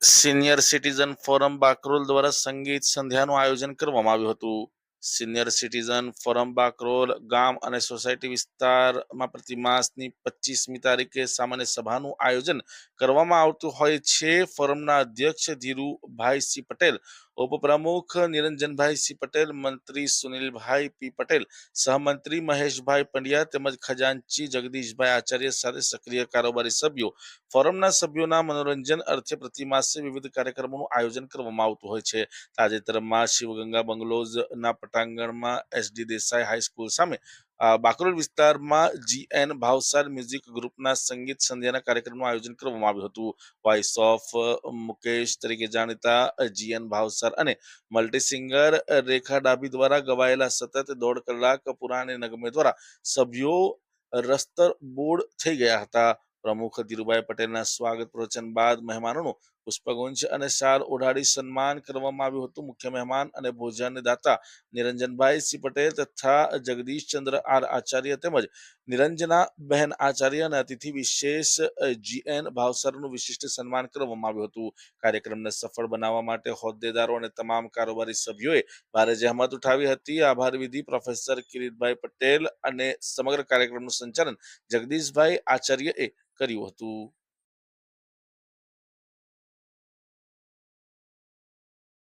Senior citizen forum Bakrol દ્વારા સંગીત સંધ્યાનું આયોજન કરવામાં આવ્યું હતું. સિનિયર સિટીઝન ફોરમ બાકરોલ ગામ અને સોસાયટી વિસ્તારમાં પ્રતિ માસની 25મી તારીખે સામાન્ય સભાનું આયોજન કરવામાં આવતું હોય છે. ફોરમના અધ્યક્ષ ધીરુભાઈ સી પટેલ, ઉપપ્રમુખ નિરંજનભાઈ સી પટેલ, મંત્રી સુનિલભાઈ પી પટેલ, સહમંત્રી મહેશભાઈ પંડ્યા તેમજ ખજાનચી જગદીશભાઈ આચાર્ય સાથે સક્રિય કારોબારી સભ્યો. ફોરમના સભ્યોના મનોરંજન અર્થે પ્રતિમાસે વિવિધ કાર્યક્રમોનું આયોજન કરવામાં આવતું હોય છે. તાજેતરમાં શિવગંગા બંગલોઝના પટાંગણમાં એસડી દેસાઈ હાઈસ્કૂલ સામે બાકરોલ વિસ્તારમાં જીએન ભાવસાર મ્યુઝિક ગ્રુપના સંગીત સંધ્યાના કાર્યક્રમનું આયોજન કરવામાં આવ્યું હતું. વોઇસ ઓફ મુકેશ તરીકે જાણીતા જીએન ભાવસાર અને મલ્ટી સિંગર રેખા ડાભી દ્વારા ગવાયેલા સતત 1.5 કલાક પુરાણી નગમે દ્વારા સભ્યો રસ્તર બોર્ડ થઈ ગયા હતા. પ્રમુખ ધીરુભાઈ પટેલના સ્વાગત પ્રવચન બાદ મહેમાનોનું પુષ્પગુચ્છ અને શાલ ઓઢાડી સન્માન કરવામાં આવ્યું હતું. મુખ્ય મહેમાન અને ભોજનદાતા નિરંજનભાઈ સી પટેલ તથા જગદીશચંદ્ર આર આચાર્ય તેમજ નિરંજના બહેન આચાર્ય અને અતિથિ વિશેષ જીએન ભાવસરનું વિશિષ્ટ સન્માન કરવામાં આવ્યું હતું. કાર્યક્રમને સફળ બનાવવા માટે હોદ્દેદારો અને તમામ કારોબારી સભ્યોએ ભારે જહેમત ઉઠાવી હતી. આભાર વિધિ પ્રોફેસર કિરીટભાઈ પટેલ અને સમગ્ર કાર્યક્રમનું સંચાલન જગદીશભાઈ આચાર્યએ કર્યું હતું.